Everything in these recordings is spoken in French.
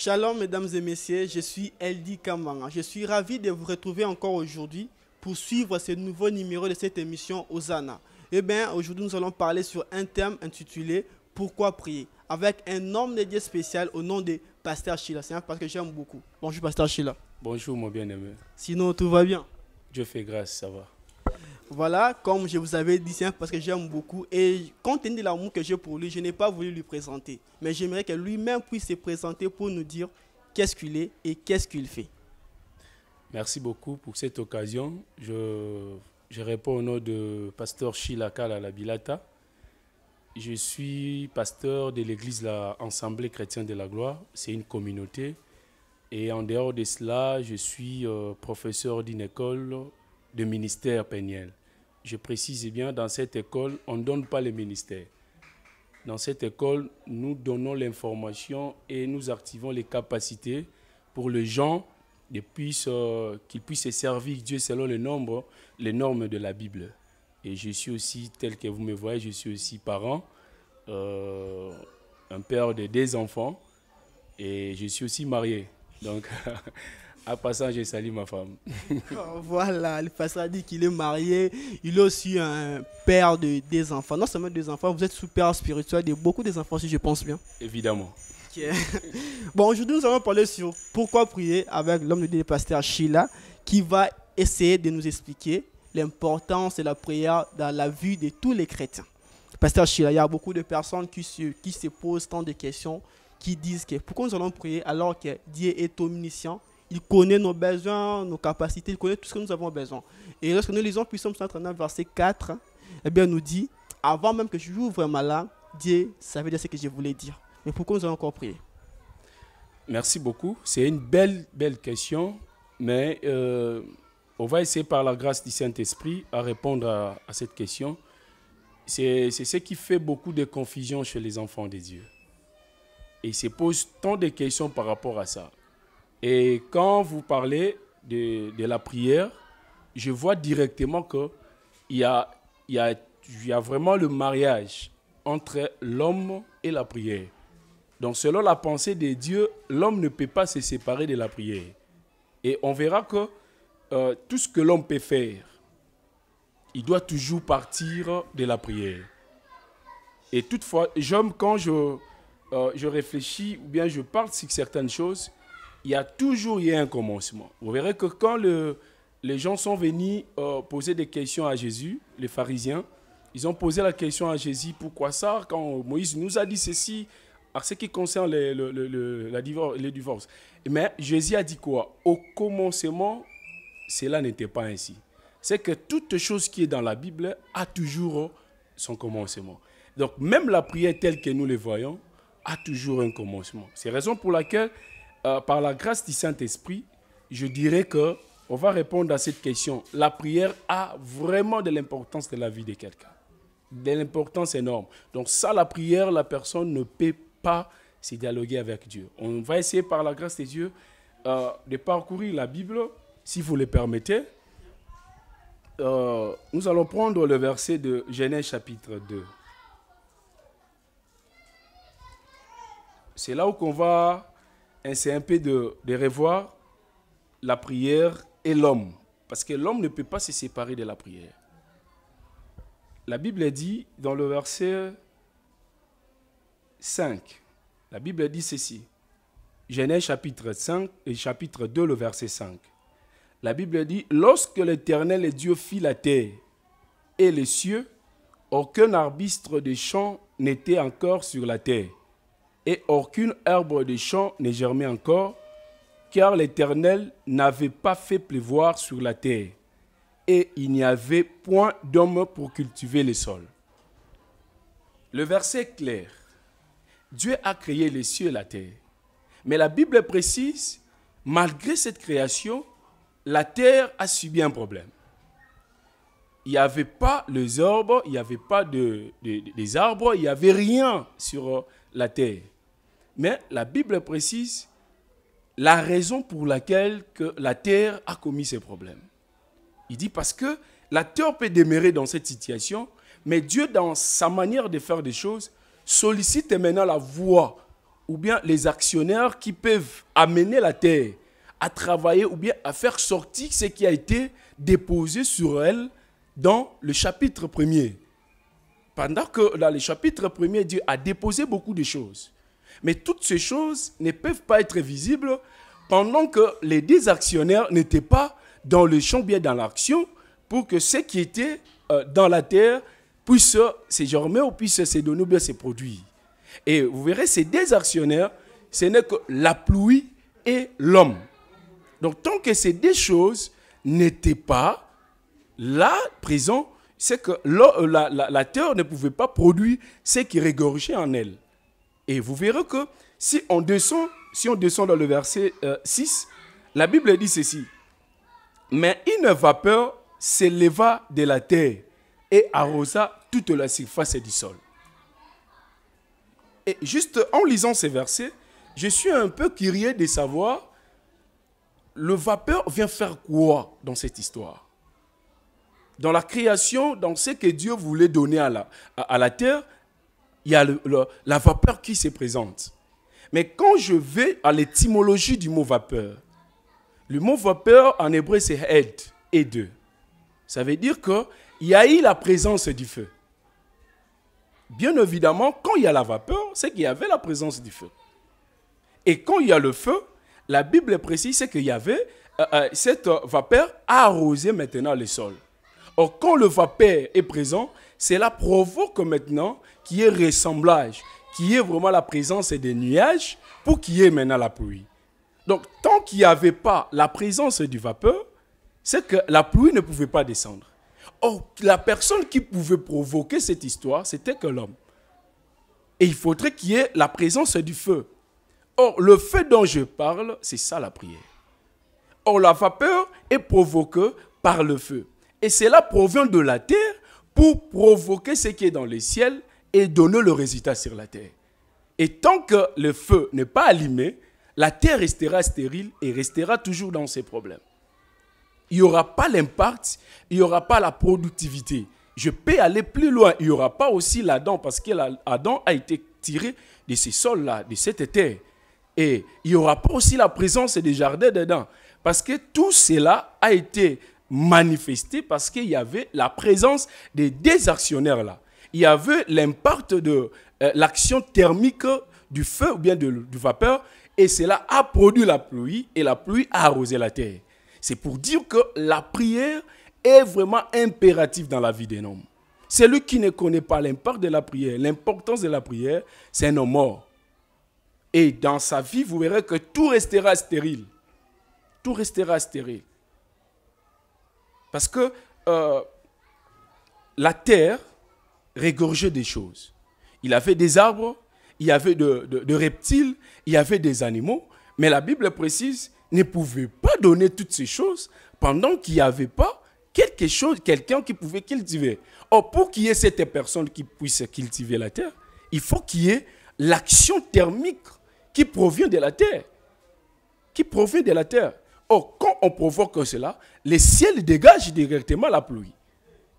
Shalom mesdames et messieurs, je suis Eldi Kamanga. Je suis ravi de vous retrouver encore aujourd'hui pour suivre ce nouveau numéro de cette émission Hosanna. Eh bien, aujourd'hui nous allons parler sur un thème intitulé Pourquoi prier avec un homme de Dieu spécial au nom de Pasteur Sheila. C'est un parce que j'aime beaucoup. Bonjour Pasteur Sheila. Bonjour mon bien-aimé. Sinon tout va bien? Dieu fait grâce, ça va. Voilà, comme je vous avais dit, c'est parce que j'aime beaucoup. Et compte tenu de l'amour que j'ai pour lui, je n'ai pas voulu lui présenter. Mais j'aimerais que lui-même puisse se présenter pour nous dire qu'est-ce qu'il est et qu'est-ce qu'il fait. Merci beaucoup pour cette occasion. Je réponds au nom de Pasteur Sheila Kala Labilata. Je suis pasteur de l'église l'Assemblée chrétienne de la gloire. C'est une communauté. Et en dehors de cela, je suis professeur d'une école de ministère Péniel. Je précise bien, dans cette école, on ne donne pas les ministères. Dans cette école, nous donnons l'information et nous activons les capacités pour les gens qu'ils puissent se servir Dieu selon les normes de la Bible. Et je suis aussi, tel que vous me voyez, je suis aussi parent, un père de 2 enfants et je suis aussi marié. Donc, à passant, je salue ma femme. Voilà, le pasteur a dit qu'il est marié. Il est aussi un père de 2 enfants. Non seulement 2 enfants, vous êtes super spirituel de beaucoup des enfants, si je pense bien. Évidemment. Okay. Bon, aujourd'hui, nous allons parler sur pourquoi prier avec l'homme de Dieu, le pasteur Sheila, qui va essayer de nous expliquer l'importance de la prière dans la vie de tous les chrétiens. Pasteur Sheila, il y a beaucoup de personnes qui se posent tant de questions, qui disent que pourquoi nous allons prier alors que Dieu est omniscient. Il connaît nos besoins, nos capacités, il connaît tout ce que nous avons besoin. Et lorsque nous lisons Psaume 139, verset 4, eh bien, nous dit, avant même que je j'ouvre ma langue, Dieu savait déjà ce que je voulais dire. Mais pourquoi nous allons encore prier? Merci beaucoup. C'est une belle question, mais on va essayer par la grâce du Saint-Esprit à répondre à cette question. C'est ce qui fait beaucoup de confusion chez les enfants de Dieu. Et ils se posent tant de questions par rapport à ça. Et quand vous parlez de la prière, je vois directement qu'il y a vraiment le mariage entre l'homme et la prière. Donc selon la pensée de Dieu, l'homme ne peut pas se séparer de la prière. Et on verra que tout ce que l'homme peut faire, il doit toujours partir de la prière. Et toutefois, quand je réfléchis ou bien je parle sur certaines choses, il y a toujours un commencement. Vous verrez que quand les gens sont venus poser des questions à Jésus, les pharisiens, ils ont posé la question à Jésus, pourquoi ça, quand Moïse nous a dit ceci, en ce qui concerne le divorce. Mais Jésus a dit quoi? Au commencement, cela n'était pas ainsi. C'est que toute chose qui est dans la Bible a toujours son commencement. Donc même la prière telle que nous le voyons a toujours un commencement. C'est la raison pour laquelle par la grâce du Saint-Esprit, je dirais qu'on va répondre à cette question. La prière a vraiment de l'importance dans la vie de quelqu'un. De l'importance énorme. Donc sans la prière, la personne ne peut pas se dialoguer avec Dieu. On va essayer par la grâce de Dieu de parcourir la Bible, si vous le permettez. Nous allons prendre le verset de Genèse chapitre 2. C'est là où on va essayer un peu de revoir la prière et l'homme. Parce que l'homme ne peut pas se séparer de la prière. La Bible dit dans le verset 5, la Bible dit ceci. Genèse chapitre 5 et chapitre 2, le verset 5. La Bible dit, lorsque l'Éternel Dieu fit la terre et les cieux, aucun arbuste de champ n'était encore sur la terre. Et aucune herbe de champ ne germait encore, car l'Éternel n'avait pas fait pleuvoir sur la terre, et il n'y avait point d'homme pour cultiver le sol. Le verset est clair. Dieu a créé les cieux et la terre. Mais la Bible précise, malgré cette création, la terre a subi un problème. Il n'y avait pas les arbres, il n'y avait pas des arbres, il n'y avait rien sur la terre. Mais la Bible précise la raison pour laquelle que la terre a commis ces problèmes. Il dit parce que la terre peut demeurer dans cette situation, mais Dieu, dans sa manière de faire des choses, sollicite maintenant la voix ou bien les actionnaires qui peuvent amener la terre à travailler ou bien à faire sortir ce qui a été déposé sur elle dans le chapitre 1er. Pendant que dans le chapitre 1er, Dieu a déposé beaucoup de choses. Mais toutes ces choses ne peuvent pas être visibles pendant que les deux actionnaires n'étaient pas dans le champ, bien dans l'action, pour que ce qui était dans la terre puisse se germer ou puisse se donner ou bien se produire. Et vous verrez, ces deux actionnaires, ce n'est que la pluie et l'homme. Donc, tant que ces deux choses n'étaient pas là, présents, c'est que la terre ne pouvait pas produire ce qui régorgeait en elle. Et vous verrez que si on descend dans le verset 6, la Bible dit ceci. Mais une vapeur s'éleva de la terre et arrosa toute la surface du sol. Et juste en lisant ces versets, je suis un peu curieux de savoir, le vapeur vient faire quoi dans cette histoire? Dans la création, dans ce que Dieu voulait donner à la terre, il y a la vapeur qui se présente. Mais quand je vais à l'étymologie du mot vapeur, le mot vapeur en hébreu c'est ed. Ça veut dire qu'il y a eu la présence du feu. Bien évidemment, quand il y a la vapeur, c'est qu'il y avait la présence du feu. Et quand il y a le feu, la Bible précise qu'il y avait cette vapeur a arrosé maintenant le sol. Or, quand le vapeur est présent, cela provoque maintenant qu'il y ait ressemblage, qu'il y ait vraiment la présence des nuages pour qu'il y ait maintenant la pluie. Donc, tant qu'il n'y avait pas la présence du vapeur, c'est que la pluie ne pouvait pas descendre. Or, la personne qui pouvait provoquer cette histoire, c'était que l'homme. Et il faudrait qu'il y ait la présence du feu. Or, le feu dont je parle, c'est ça la prière. Or, la vapeur est provoquée par le feu. Et cela provient de la terre pour provoquer ce qui est dans le ciel et donner le résultat sur la terre. Et tant que le feu n'est pas allumé, la terre restera stérile et restera toujours dans ses problèmes. Il n'y aura pas l'impact, il n'y aura pas la productivité. Je peux aller plus loin, il n'y aura pas aussi l'Adam, parce que l'Adam a été tiré de ces sols-là, de cette terre. Et il n'y aura pas aussi la présence des jardins dedans, parce que tout cela a été manifesté parce qu'il y avait la présence des deux actionnaires-là. Il y avait l'impact de l'action thermique du feu ou bien du vapeur, et cela a produit la pluie, et la pluie a arrosé la terre. C'est pour dire que la prière est vraiment impérative dans la vie d'un homme. Celui qui ne connaît pas l'impact de la prière, l'importance de la prière, c'est un homme mort. Et dans sa vie, vous verrez que tout restera stérile. Tout restera stérile. Parce que la terre régorgeait des choses. Il y avait des arbres, il y avait de reptiles, il y avait des animaux, mais la Bible précise ne pouvait pas donner toutes ces choses pendant qu'il n'y avait pas quelqu'un qui pouvait cultiver. Or, pour qu'il y ait cette personne qui puisse cultiver la terre, il faut qu'il y ait l'action thermique qui provient de la terre. Qui provient de la terre. Or, quand on provoque cela, le ciel dégage directement la pluie.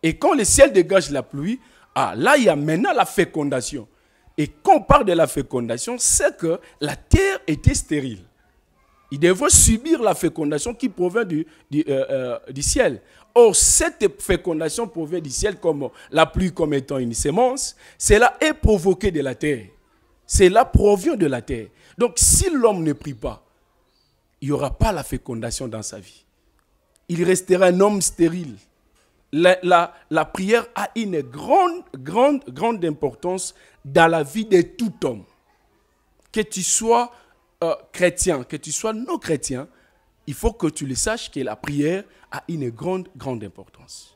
Et quand le ciel dégage la pluie, là, il y a maintenant la fécondation. Et quand on parle de la fécondation, c'est que la terre était stérile. Il devrait subir la fécondation qui provient du ciel. Or, cette fécondation provient du ciel comme la pluie comme étant une sémence. Cela est provoqué de la terre. Cela provient de la terre. Donc, si l'homme ne prie pas, il n'y aura pas la fécondation dans sa vie. Il restera un homme stérile. La prière a une grande importance dans la vie de tout homme. Que tu sois chrétien, que tu sois non chrétien, il faut que tu le saches que la prière a une grande importance.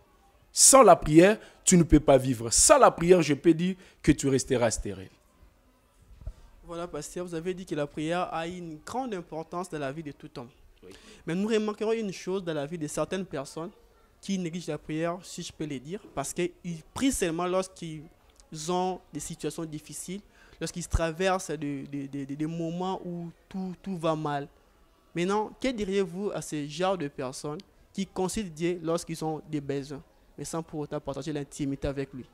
Sans la prière, tu ne peux pas vivre. Sans la prière, je peux dire que tu resteras stérile. Voilà, pasteur, vous avez dit que la prière a une grande importance dans la vie de tout homme. Oui. Mais nous remarquerons une chose dans la vie de certaines personnes qui négligent la prière, si je peux le dire, parce qu'ils prient seulement lorsqu'ils ont des situations difficiles, lorsqu'ils traversent des moments où tout va mal. Maintenant, que diriez-vous à ce genre de personnes qui consultent Dieu lorsqu'ils ont des besoins, mais sans pour autant partager l'intimité avec lui?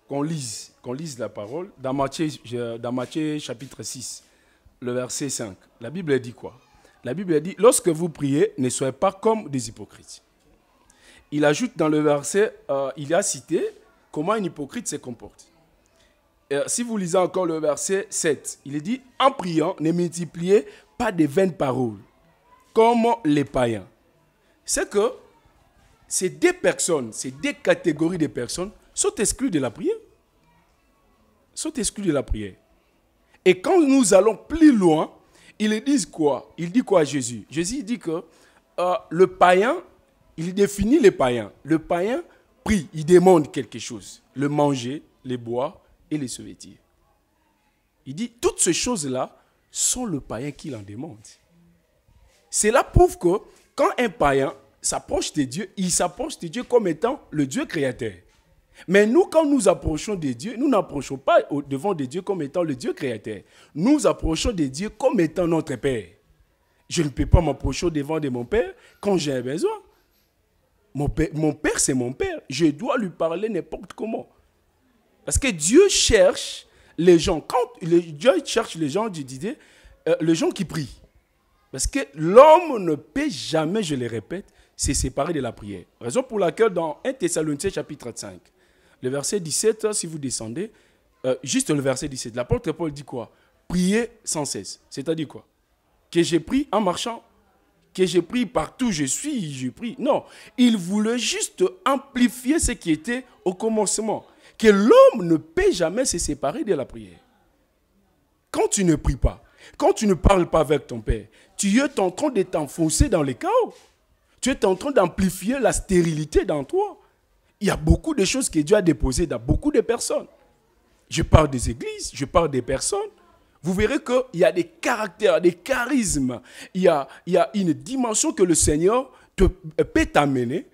Qu'on lise la parole dans Matthieu chapitre 6. le verset 5. La Bible dit quoi? La Bible dit, lorsque vous priez, ne soyez pas comme des hypocrites. Il ajoute dans le verset, il a cité comment un hypocrite se comporte. Si vous lisez encore le verset 7, il est dit, en priant, ne multipliez pas de vaines paroles, comme les païens. C'est que ces deux personnes, ces deux catégories de personnes sont exclues de la prière. Sont exclues de la prière. Et quand nous allons plus loin, ils disent quoi? Il dit quoi à Jésus? Jésus dit que le païen, il définit les païens. Le païen prie, il demande quelque chose. Le manger, les boire et les se vêtir. Il dit, toutes ces choses-là sont le païen qui en demande. Cela prouve que quand un païen s'approche de Dieu, il s'approche de Dieu comme étant le Dieu créateur. Mais nous, quand nous approchons de Dieu, nous n'approchons pas devant de Dieu comme étant le Dieu créateur. Nous approchons de Dieu comme étant notre Père. Je ne peux pas m'approcher devant de mon Père quand j'ai un besoin. Mon Père, c'est mon Père. Je dois lui parler n'importe comment. Parce que Dieu cherche les gens. Dieu cherche les gens, les gens qui prient. Parce que l'homme ne peut jamais, je le répète, se séparer de la prière. Raison pour laquelle dans 1 Thessaloniciens chapitre 5, le verset 17, si vous descendez, juste le verset 17, l'apôtre Paul dit quoi? Priez sans cesse. C'est-à-dire quoi? Que j'ai pris en marchant, que j'ai pris partout où je prie. Non, il voulait juste amplifier ce qui était au commencement. Que l'homme ne peut jamais se séparer de la prière. Quand tu ne pries pas, quand tu ne parles pas avec ton Père, tu es en train de t'enfoncer dans le chaos. Tu es en train d'amplifier la stérilité dans toi. Il y a beaucoup de choses que Dieu a déposées dans beaucoup de personnes. Je parle des églises, je parle des personnes. Vous verrez qu'il y a des caractères, des charismes. Il y a une dimension que le Seigneur peut t'amener.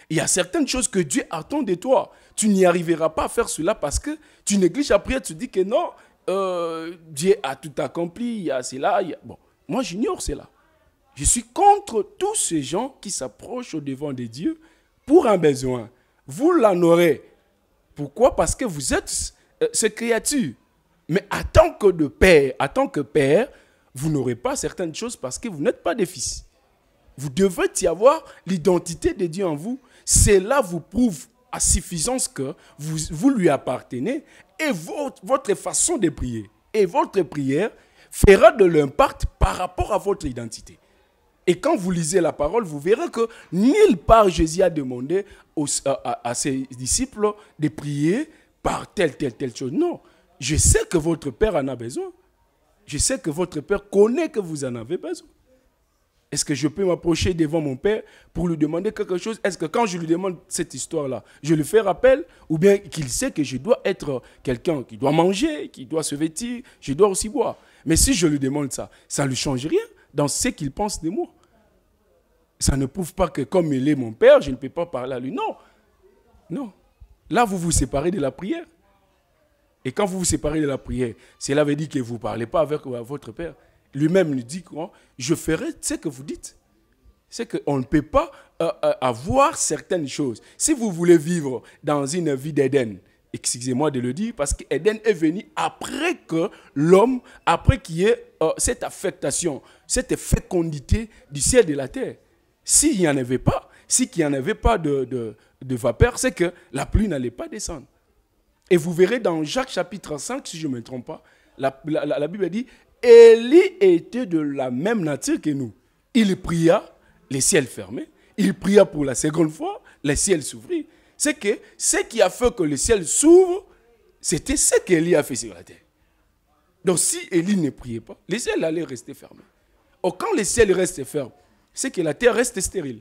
Il y a certaines choses que Dieu attend de toi. Tu n'y arriveras pas à faire cela parce que tu négliges la prière. Tu dis que non, Dieu a tout accompli. Il y a cela. Bon, moi, j'ignore cela. Je suis contre tous ces gens qui s'approchent au devant de Dieu pour un besoin. Vous l'en aurez. Pourquoi? Parce que vous êtes ces créatures. Mais en tant que père, vous n'aurez pas certaines choses parce que vous n'êtes pas des fils. Vous devez y avoir l'identité de Dieu en vous. Cela vous prouve à suffisance que vous lui appartenez et votre façon de prier et votre prière fera de l'impact par rapport à votre identité. Et quand vous lisez la parole, vous verrez que nulle part Jésus a demandé à ses disciples de prier par telle chose. Non, je sais que votre Père en a besoin. Je sais que votre Père connaît que vous en avez besoin. Est-ce que je peux m'approcher devant mon Père pour lui demander quelque chose? Est-ce que quand je lui demande cette histoire-là, je lui fais rappel? Ou bien qu'il sait que je dois être quelqu'un qui doit manger, qui doit se vêtir, je dois aussi boire. Mais si je lui demande ça, ça ne lui change rien dans ce qu'il pense de moi. Ça ne prouve pas que comme il est mon Père, je ne peux pas parler à lui. Non. Non. Là, vous vous séparez de la prière. Et quand vous vous séparez de la prière, cela veut dire que vous ne parlez pas avec votre Père. Lui-même lui dit quoi? Je ferai ce que vous dites. C'est qu'on ne peut pas avoir certaines choses. Si vous voulez vivre dans une vie d'Éden, excusez-moi de le dire, parce qu'Éden est venu après que l'homme, après qu'il y ait cette affectation, cette fécondité du ciel et de la terre. S'il n'y en avait pas, s'il n'y en avait pas de vapeur, c'est que la pluie n'allait pas descendre. Et vous verrez dans Jacques chapitre 5, si je ne me trompe pas, la Bible dit, Élie était de la même nature que nous. Il pria, les ciels fermés. Il pria pour la seconde fois, les ciels s'ouvrirent. C'est que ce qui a fait que le ciel s'ouvre, c'était ce qu'Élie a fait sur la terre. Donc si Élie ne priait pas, les ciels allaient rester fermés. Or, quand les ciels restent fermes, c'est que la terre reste stérile.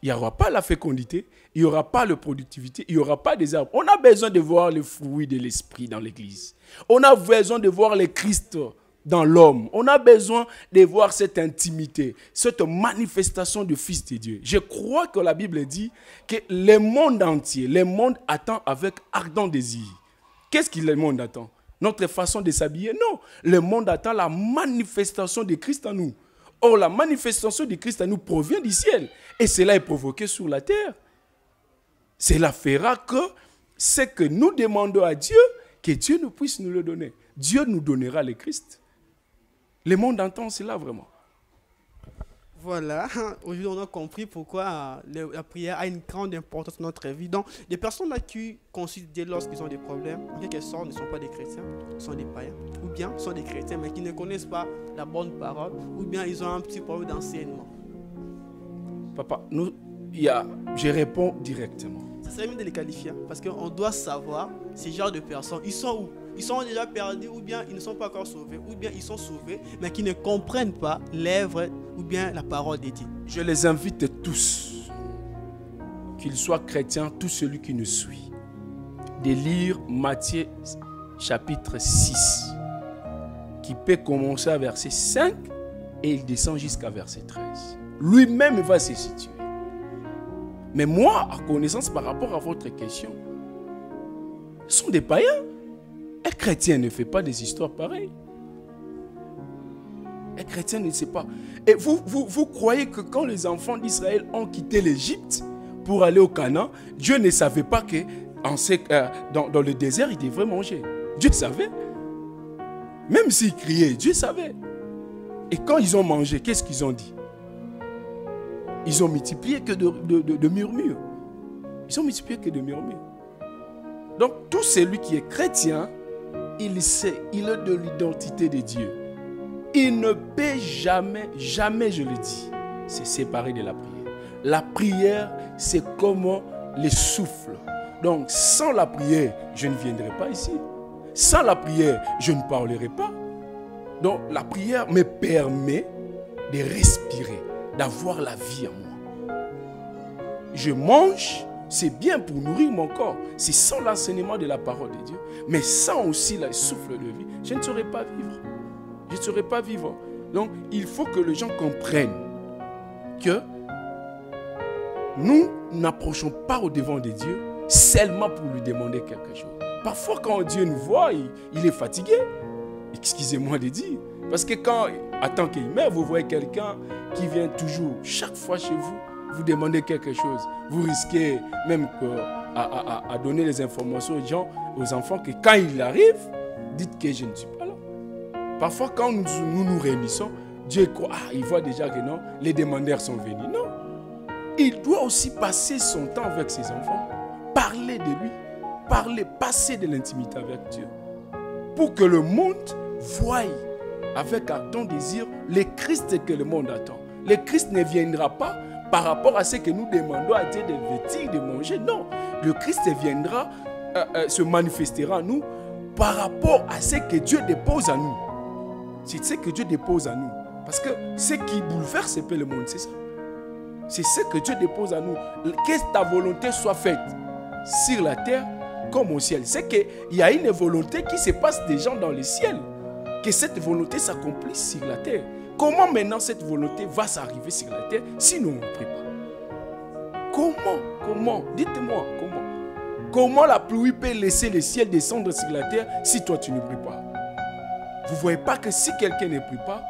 Il n'y aura pas la fécondité, il n'y aura pas la productivité, il n'y aura pas des arbres. On a besoin de voir les fruits de l'esprit dans l'église. On a besoin de voir le Christ dans l'homme. On a besoin de voir cette intimité, cette manifestation du Fils de Dieu. Je crois que la Bible dit que le monde entier, le monde attend avec ardent désir. Qu'est-ce que le monde attend? Notre façon de s'habiller? Non. Le monde attend la manifestation de Christ en nous. Or, la manifestation de Christ en nous provient du ciel. Et cela est provoqué sur la terre. Cela fera que ce que nous demandons à Dieu, que Dieu nous puisse nous le donner. Dieu nous donnera le Christ. Le monde entend cela vraiment. Voilà, aujourd'hui on a compris pourquoi la prière a une grande importance dans notre vie. Donc, des personnes là qui considèrent lorsqu'ils ont des problèmes, en quelque sorte, ne sont pas des chrétiens, sont des païens, ou bien sont des chrétiens mais qui ne connaissent pas la bonne parole, ou bien ils ont un petit problème d'enseignement. Papa, je réponds directement. Ça serait mieux de les qualifier, parce qu'on doit savoir ces genres de personnes, ils sont où? Ils sont déjà perdus, ou bien ils ne sont pas encore sauvés, ou bien ils sont sauvés, mais qui ne comprennent pas l'œuvre ou bien la parole de Dieu. Je les invite tous, qu'ils soient chrétiens, tout celui qui nous suit, de lire Matthieu chapitre 6, qui peut commencer à verset 5 et il descend jusqu'à verset 13. Lui-même va se situer. Mais moi, à connaissance par rapport à votre question, ce sont des païens. Un chrétien ne fait pas des histoires pareilles. Un chrétien ne sait pas. Et vous croyez que quand les enfants d'Israël ont quitté l'Égypte pour aller au Canaan, Dieu ne savait pas que dans le désert, ils devraient manger. Dieu savait. Même s'ils criaient, Dieu savait. Et quand ils ont mangé, qu'est-ce qu'ils ont dit? Ils ont multiplié que de murmures. Ils ont multiplié que de murmures. Donc, tout celui qui est chrétien, il sait, il est de l'identité de Dieu. Il ne peut jamais, jamais, je le dis, se séparer de la prière. La prière, c'est comme le souffle. Donc, sans la prière, je ne viendrai pas ici. Sans la prière, je ne parlerai pas. Donc, la prière me permet de respirer, d'avoir la vie en moi. Je mange, c'est bien pour nourrir mon corps. C'est sans l'enseignement de la parole de Dieu. Mais sans aussi le souffle de vie, je ne saurais pas vivre. Je ne saurais pas vivre. Donc, il faut que les gens comprennent que nous n'approchons pas au devant de Dieu seulement pour lui demander quelque chose. Parfois, quand Dieu nous voit, il est fatigué. Excusez-moi de dire. Parce que quand, en tant qu'humain, vous voyez quelqu'un qui vient toujours, chaque fois chez vous, vous demandez quelque chose. Vous risquez même à donner les informations aux gens, aux enfants, que quand il arrive, dites que je ne suis pas là. Parfois, quand nous réunissons, Dieu croit, il voit déjà que non, les demandeurs sont venus. Non. Il doit aussi passer son temps avec ses enfants, parler de lui, passer de l'intimité avec Dieu, pour que le monde voie avec un ton désir le Christ que le monde attend. Le Christ ne viendra pas par rapport à ce que nous demandons à Dieu de vêtir, de manger. Non, le Christ viendra, se manifestera en nous par rapport à ce que Dieu dépose en nous. C'est ce que Dieu dépose en nous. Parce que ce qui bouleverse un peu le monde, c'est ça. C'est ce que Dieu dépose en nous. Que ta volonté soit faite sur la terre comme au ciel. C'est qu'il y a une volonté qui se passe déjà dans le ciel. Que cette volonté s'accomplisse sur la terre. Comment maintenant cette volonté va s'arriver sur la terre si nous ne prions pas? Comment? Dites-moi, comment? Comment la pluie peut laisser le ciel descendre sur la terre si toi tu ne pries pas? Vous ne voyez pas que si quelqu'un ne prie pas,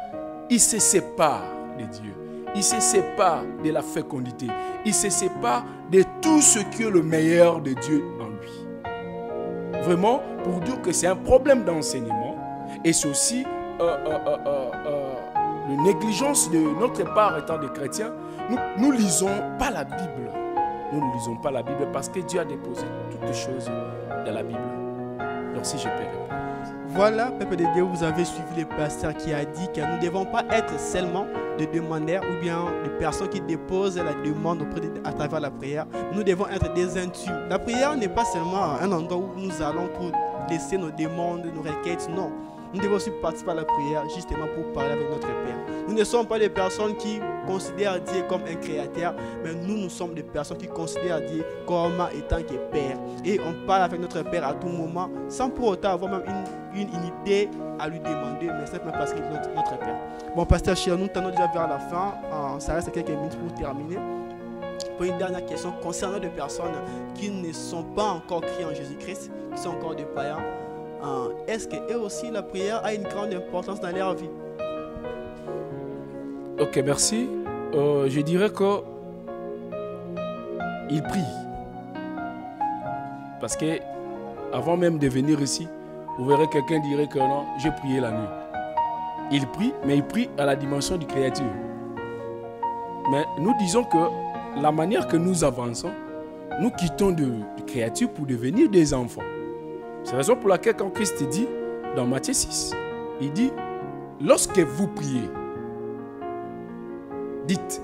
il se sépare de Dieu. Il se sépare de la fécondité. Il se sépare de tout ce qui est le meilleur de Dieu en lui. Vraiment, pour dire que c'est un problème d'enseignement et c'est aussi une négligence de notre part étant des chrétiens. Nous ne lisons pas la Bible. Nous ne lisons pas la Bible parce que Dieu a déposé toutes les choses dans la Bible. Donc si je peux répondre. Voilà, peuple de Dieu, vous avez suivi le pasteur qui a dit que nous ne devons pas être seulement des demandeurs ou bien des personnes qui déposent la demande à travers la prière. Nous devons être des intimes. La prière n'est pas seulement un endroit où nous allons pour laisser nos demandes, nos requêtes, non. Nous devons aussi participer à la prière justement pour parler avec notre Père. Nous ne sommes pas des personnes qui considèrent Dieu comme un créateur, mais nous sommes des personnes qui considèrent Dieu comme étant que Père. Et on parle avec notre Père à tout moment, sans pour autant avoir même une idée à lui demander, mais simplement parce qu'il est notre Père. Bon, pasteur Chia, nous tendons déjà vers la fin. Ça reste quelques minutes pour terminer. Pour une dernière question concernant des personnes qui ne sont pas encore créées en Jésus-Christ, qui sont encore des païens. Est-ce qu'eux aussi, la prière a une grande importance dans leur vie? Ok, merci. Je dirais que ils prient. Parce que avant même de venir ici, vous verrez quelqu'un dirait que non, j'ai prié la nuit. il prie, mais il prie à la dimension du créature. Mais nous disons que la manière que nous avançons, nous quittons de créature pour devenir des enfants. C'est la raison pour laquelle quand Christ dit, dans Matthieu 6, il dit, lorsque vous priez, dites,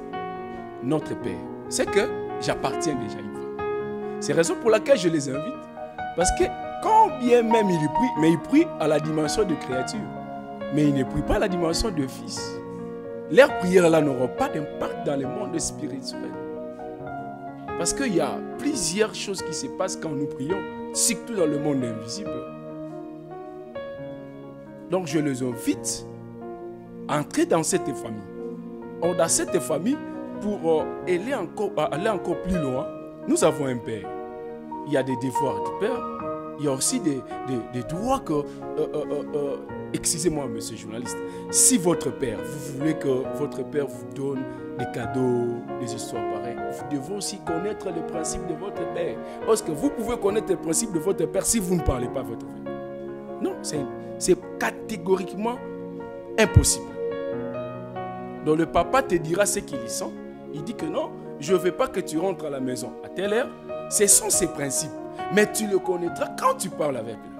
notre Père. C'est que j'appartiens déjà à une femme. C'est la raison pour laquelle je les invite. Parce que quand bien même il prie, mais il prie à la dimension de créature. Mais il ne prie pas à la dimension de fils. Leurs prières là n'auront pas d'impact dans le monde spirituel. Parce qu'il y a plusieurs choses qui se passent quand nous prions, surtout dans le monde invisible. Donc je les invite à entrer dans cette famille. Or, dans cette famille, pour aller encore plus loin, nous avons un père. Il y a des devoirs du père. Il y a aussi des droits que... excusez-moi, monsieur journaliste. Si votre père, vous voulez que votre père vous donne des cadeaux, des histoires pareilles, vous devez aussi connaître le principe de votre père. Parce que vous pouvez connaître le principe de votre père si vous ne parlez pas à votre père. Non, c'est catégoriquement impossible. Donc le papa te dira ce qu'il sent. Il dit que non, je ne veux pas que tu rentres à la maison à telle heure. Ce sont ses principes. Mais tu le connaîtras quand tu parles avec lui.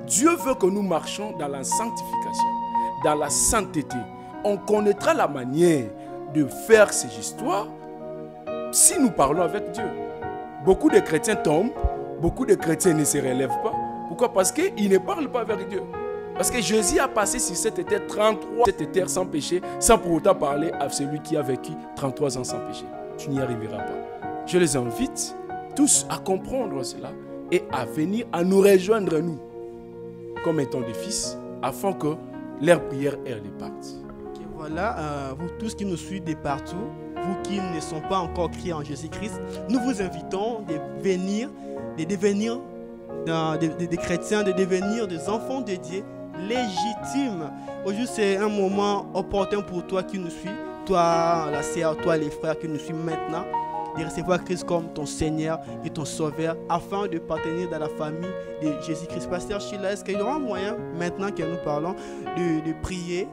Dieu veut que nous marchions dans la sanctification, dans la sainteté. On connaîtra la manière de faire ces histoires si nous parlons avec Dieu. Beaucoup de chrétiens tombent, beaucoup de chrétiens ne se relèvent pas. Pourquoi? Parce qu'ils ne parlent pas avec Dieu. Parce que Jésus a passé sur cette terre 33 cette terre sans péché, sans pour autant parler à celui qui a vécu 33 ans sans péché. Tu n'y arriveras pas. Je les invite tous à comprendre cela et à venir à nous rejoindre, nous, comme étant des fils, afin que leur prière ait des parties. Okay, voilà, vous tous qui nous suivez de partout, vous qui ne sont pas encore criés en Jésus-Christ, nous vous invitons de devenir des chrétiens, de devenir des enfants de Dieu légitimes. Aujourd'hui, c'est un moment opportun pour toi qui nous suis, toi la sœur, toi les frères qui nous suivent maintenant, de recevoir Christ comme ton Seigneur et ton Sauveur afin de partenir dans la famille de Jésus-Christ. Pasteur Sheila, est-ce qu'il y aura un moyen, maintenant que nous parlons, de prier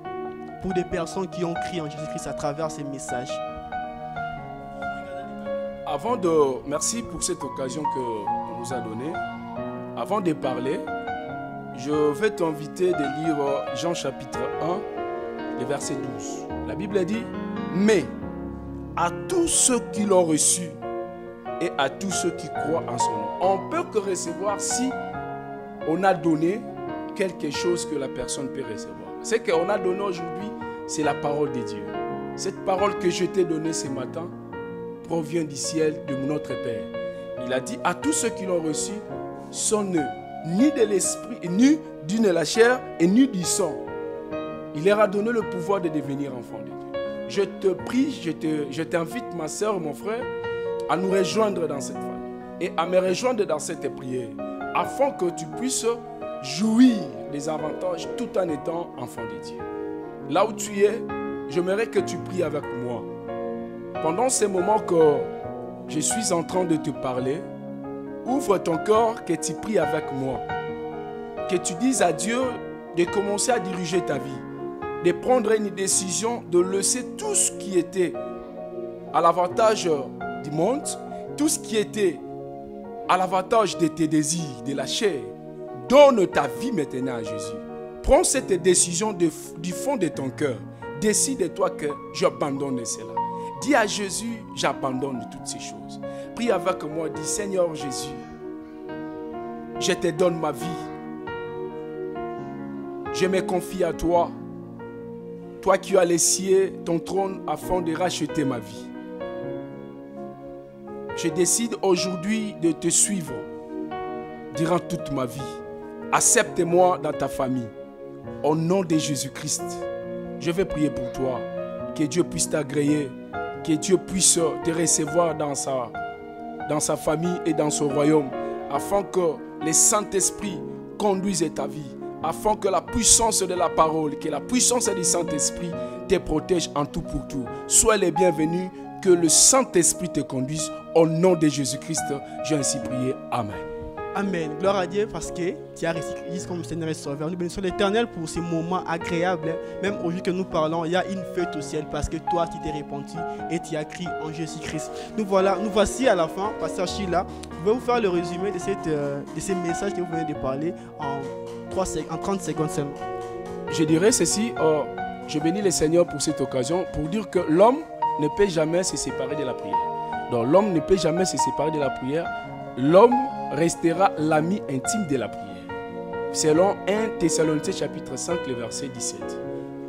pour des personnes qui ont crié en Jésus-Christ à travers ces messages? Merci pour cette occasion qu'on nous a donnée. Avant de parler, je vais t'inviter de lire Jean chapitre 1, le verset 12. La Bible dit, mais à tous ceux qui l'ont reçu et à tous ceux qui croient en son nom. On peut que recevoir si on a donné quelque chose que la personne peut recevoir. Ce qu'on a donné aujourd'hui, c'est la parole de Dieu. Cette parole que je t'ai donnée ce matin provient du ciel de notre Père. Il a dit, à tous ceux qui l'ont reçu, sont nés ni de l'esprit, ni d'une la chair et ni du sang. Il leur a donné le pouvoir de devenir enfants de Dieu. Je te prie, je t'invite, ma soeur, mon frère, à nous rejoindre dans cette famille et à me rejoindre dans cette prière afin que tu puisses jouir des avantages tout en étant enfant de Dieu. Là où tu es, j'aimerais que tu pries avec moi. Pendant ces moments que je suis en train de te parler, ouvre ton cœur, que tu pries avec moi. Que tu dises à Dieu de commencer à diriger ta vie. De prendre une décision, de laisser tout ce qui était à l'avantage du monde, tout ce qui était à l'avantage de tes désirs, de la chair. Donne ta vie maintenant à Jésus. Prends cette décision du fond de ton cœur. Décide-toi que j'abandonne cela. Dis à Jésus, j'abandonne toutes ces choses. Prie avec moi, dis Seigneur Jésus, je te donne ma vie. Je me confie à toi. Toi qui as laissé ton trône afin de racheter ma vie. Je décide aujourd'hui de te suivre durant toute ma vie. Accepte-moi dans ta famille. Au nom de Jésus-Christ, je vais prier pour toi. Que Dieu puisse t'agréer. Que Dieu puisse te recevoir dans sa famille et dans son royaume. Afin que le Saint-Esprit conduise ta vie. Afin que la puissance de la parole, que la puissance du Saint-Esprit te protège en tout pour tout. Sois les bienvenus, que le Saint-Esprit te conduise. Au nom de Jésus-Christ, j'ai ainsi prié. Amen. Amen. Gloire à Dieu parce que tu as reçu Christ comme Seigneur et Sauveur. Nous bénissons l'Éternel pour ces moments agréables. Même aujourd'hui que nous parlons, il y a une fête au ciel parce que toi, tu t'es repenti et tu as crié en Jésus-Christ. Nous voici à la fin, Pasteur Sheila. Je vais vous faire le résumé de ces messages que vous venez de parler en 30 secondes seulement. Je dirais ceci, je bénis le Seigneur pour cette occasion, pour dire que l'homme ne peut jamais se séparer de la prière. Donc l'homme ne peut jamais se séparer de la prière. L'homme restera l'ami intime de la prière. Selon 1 Thessaloniciens chapitre 5, le verset 17.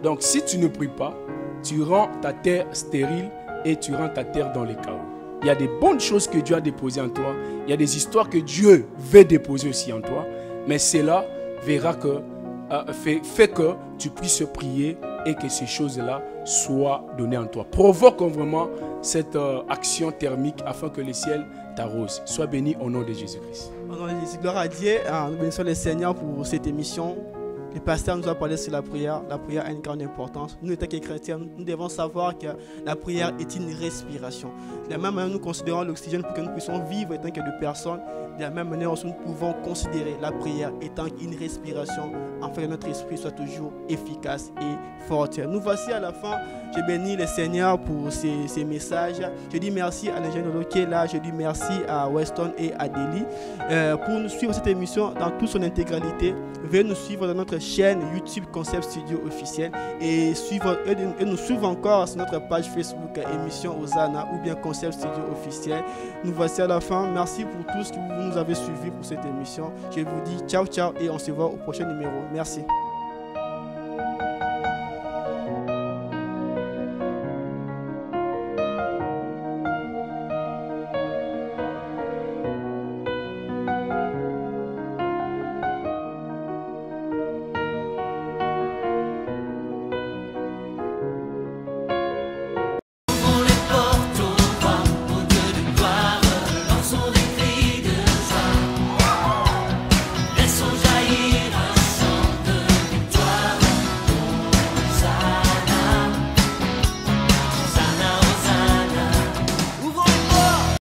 Donc si tu ne pries pas, tu rends ta terre stérile et tu rends ta terre dans le chaos. Il y a des bonnes choses que Dieu a déposées en toi. Il y a des histoires que Dieu veut déposer aussi en toi. Mais cela fait que tu puisses prier et que ces choses-là soient données en toi. Provoquons vraiment cette action thermique afin que le ciel t'arrose. Sois béni au nom de Jésus-Christ. Au nom de Jésus, gloire à Dieu. Nous bénissons le Seigneur pour cette émission. Le pasteur nous a parlé sur la prière. La prière a une grande importance. Nous, étant que chrétiens, nous devons savoir que la prière est une respiration. De la même manière, nous considérons l'oxygène pour que nous puissions vivre étant que de personnes. De la même manière, nous pouvons considérer la prière étant une respiration afin que notre esprit soit toujours efficace et fort. Nous voici à la fin. Je bénis le Seigneur pour ces messages. Je dis merci à l'ingénieur qui est là. Je dis merci à Weston et à Deli pour nous suivre cette émission dans toute son intégralité. Veuillez nous suivre dans notre chaîne YouTube Concept Studio officiel et nous suivre encore sur notre page Facebook émission Hosanna ou bien Concept Studio officiel. Nous voici à la fin. Merci pour tout ce que vous nous avez suivi pour cette émission. Je vous dis ciao ciao et on se voit au prochain numéro. Merci.